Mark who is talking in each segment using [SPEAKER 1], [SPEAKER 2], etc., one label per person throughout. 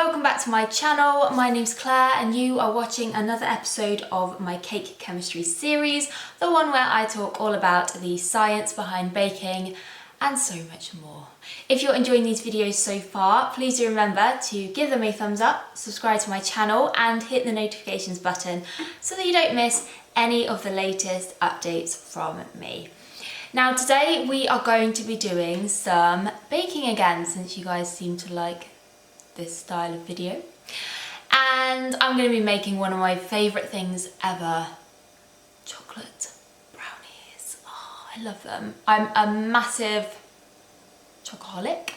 [SPEAKER 1] Welcome back to my channel. My name's Claire and you are watching another episode of my cake chemistry series, the one where I talk all about the science behind baking and so much more. If you're enjoying these videos so far, please do remember to give them a thumbs up, subscribe to my channel and hit the notifications button so that you don't miss any of the latest updates from me. Now today we are going to be doing some baking again, since you guys seem to like this style of video, and I'm going to be making one of my favourite things ever, chocolate brownies. Oh, I love them. I'm a massive chocoholic,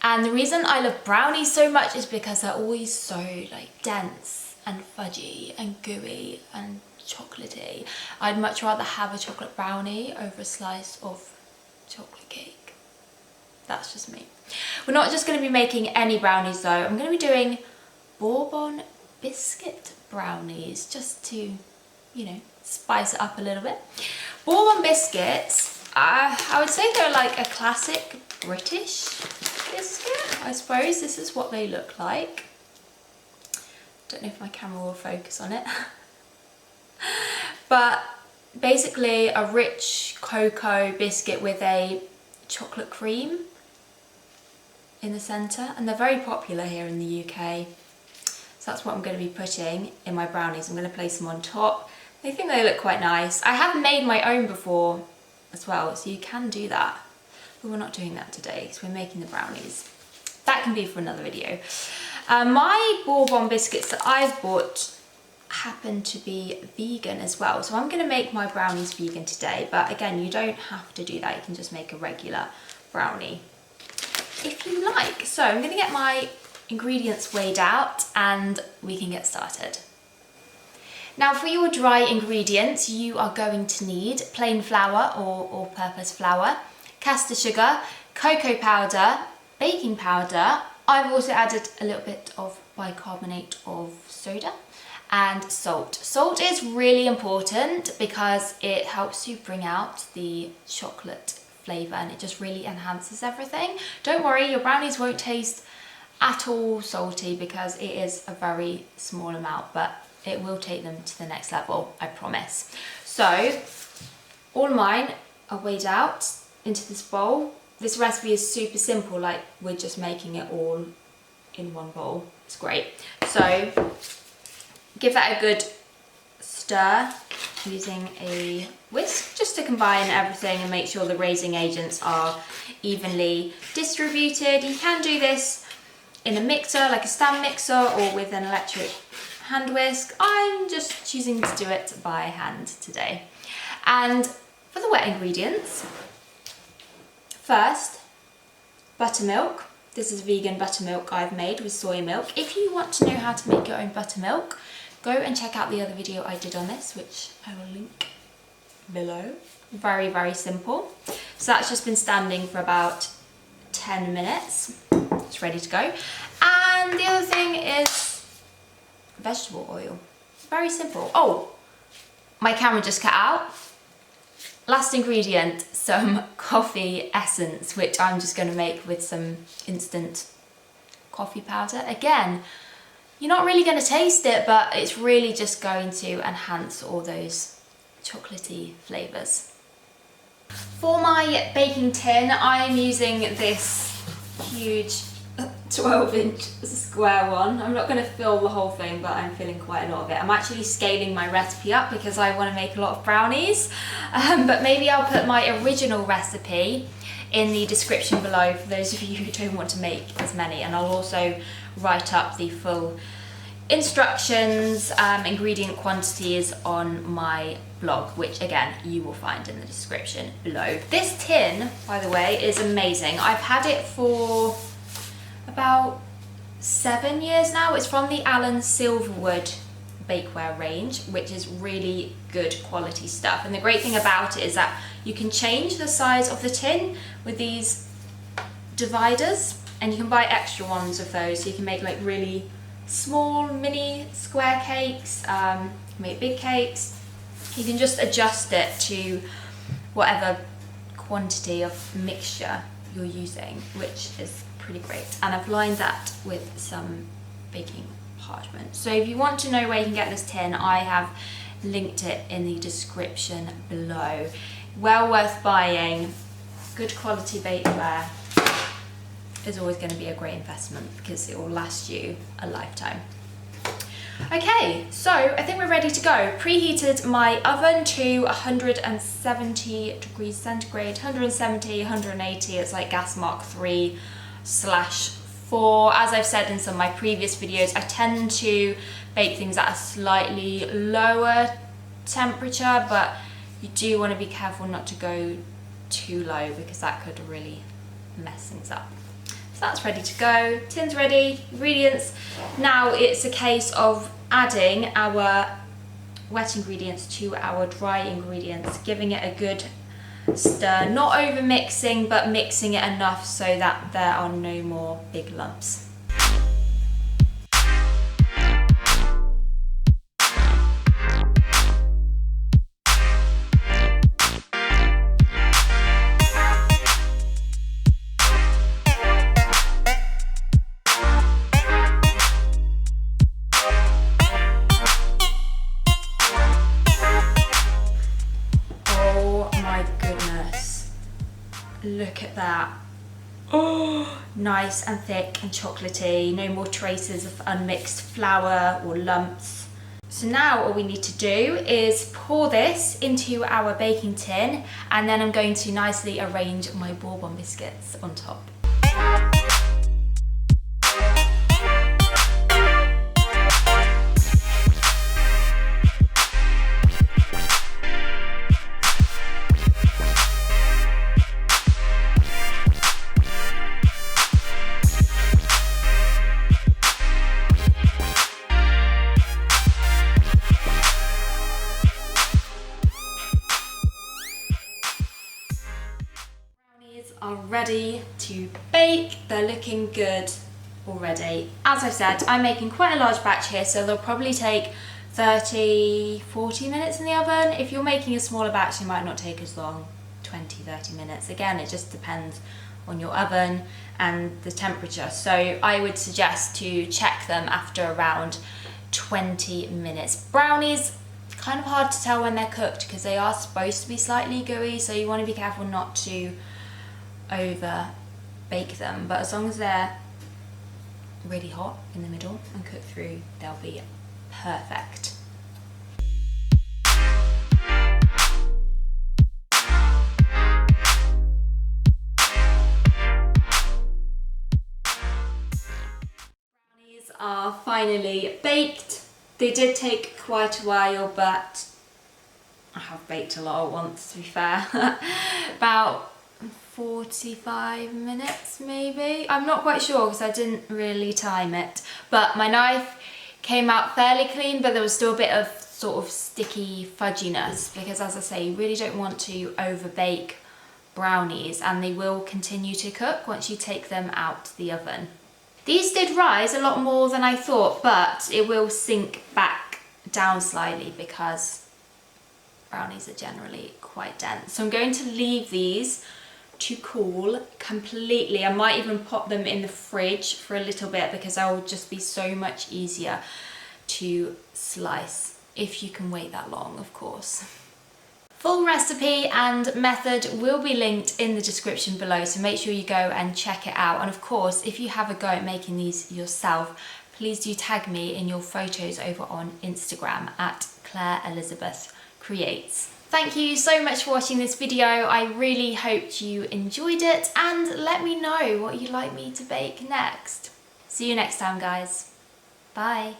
[SPEAKER 1] and the reason I love brownies so much is because they're always so like dense and fudgy and gooey and chocolatey. I'd much rather have a chocolate brownie over a slice of chocolate cake. That's just me. We're not just going to be making any brownies though. I'm going to be doing bourbon biscuit brownies just to, you know, spice it up a little bit. Bourbon biscuits, I would say they're like a classic British biscuit, I suppose. This is what they look like. Don't know if my camera will focus on it. But basically a rich cocoa biscuit with a chocolate cream in the centre, and they're very popular here in the UK. So that's what I'm going to be putting in my brownies. I'm going to place them on top. I think they look quite nice. I have made my own before as well, so you can do that. But we're not doing that today because we're making the brownies. That can be for another video. My bourbon biscuits that I've bought happen to be vegan as well, so I'm going to make my brownies vegan today, but again, you don't have to do that. You can just make a regular brownie if you like. So I'm going to get my ingredients weighed out and we can get started. Now for your dry ingredients, you are going to need plain flour or all-purpose flour, caster sugar, cocoa powder, baking powder. I've also added a little bit of bicarbonate of soda and salt. Salt is really important because it helps you bring out the chocolate flavour and it just really enhances everything. Don't worry, your brownies won't taste at all salty because it is a very small amount, but it will take them to the next level, I promise. So all mine are weighed out into this bowl. This recipe is super simple, like we're just making it all in one bowl. It's great. So give that a good stir using a whisk just to combine everything and make sure the raising agents are evenly distributed. You can do this in a mixer, like a stand mixer, or with an electric hand whisk. I'm just choosing to do it by hand today. And for the wet ingredients, first, buttermilk. This is vegan buttermilk I've made with soy milk. If you want to know how to make your own buttermilk, go and check out the other video I did on this, which I will link below. Very, very simple. So that's just been standing for about 10 minutes. It's ready to go. And the other thing is vegetable oil. Very simple. Oh, my camera just cut out. Last ingredient, some coffee essence, which I'm just going to make with some instant coffee powder. Again, you're not really going to taste it, but it's really just going to enhance all those chocolatey flavours. For my baking tin, I am using this huge 12-inch square one. I'm not going to fill the whole thing, but I'm filling quite a lot of it. I'm actually scaling my recipe up because I want to make a lot of brownies, but maybe I'll put my original recipe in the description below for those of you who don't want to make as many, and I'll also write up the full instructions, ingredient quantities on my blog, which again you will find in the description below. This tin, by the way, is amazing. I've had it for about 7 years now. It's from the Allen Silverwood bakeware range, which is really good quality stuff, and the great thing about it is that you can change the size of the tin with these dividers, and you can buy extra ones of those, so you can make like really small mini square cakes, make big cakes. You can just adjust it to whatever quantity of mixture you're using, which is pretty great. And I've lined that with some baking parchment. So if you want to know where you can get this tin, I have linked it in the description below. Well worth buying. Good quality bakeware is always going to be a great investment because it will last you a lifetime. Okay, so I think we're ready to go. Preheated my oven to 170 degrees centigrade, 170, 180. It's like gas mark 3/4. As I've said in some of my previous videos, I tend to bake things at a slightly lower temperature, but you do want to be careful not to go too low because that could really mess things up. So that's ready to go. Tin's ready, ingredients. Now it's a case of adding our wet ingredients to our dry ingredients, giving it a good stir, not over mixing, but mixing it enough so that there are no more big lumps. Look at that. Oh, nice and thick and chocolatey. No more traces of unmixed flour or lumps. So now all we need to do is pour this into our baking tin, and then I'm going to nicely arrange my bourbon biscuits on top. Are ready to bake. They're looking good already. As I said, I'm making quite a large batch here, so they'll probably take 30-40 minutes in the oven. If you're making a smaller batch, they might not take as long, 20-30 minutes. Again, it just depends on your oven and the temperature. So I would suggest to check them after around 20 minutes. Brownies, kind of hard to tell when they're cooked because they are supposed to be slightly gooey, so you want to be careful not to over bake them, but as long as they're really hot in the middle and cooked through, they'll be perfect. Brownies are finally baked. They did take quite a while, but I have baked a lot at once, to be fair. About 45 minutes maybe. I'm not quite sure because I didn't really time it, but my knife came out fairly clean, but there was still a bit of sort of sticky fudginess because, as I say, you really don't want to over bake brownies and they will continue to cook once you take them out the oven. These did rise a lot more than I thought, but it will sink back down slightly because brownies are generally quite dense. So I'm going to leave these to cool completely. I might even pop them in the fridge for a little bit because that will just be so much easier to slice, if you can wait that long, of course. Full recipe and method will be linked in the description below, so make sure you go and check it out. And of course, if you have a go at making these yourself, please do tag me in your photos over on Instagram at Claire Elizabeth Creates. Thank you so much for watching this video. I really hoped you enjoyed it, and let me know what you'd like me to bake next. See you next time, guys. Bye.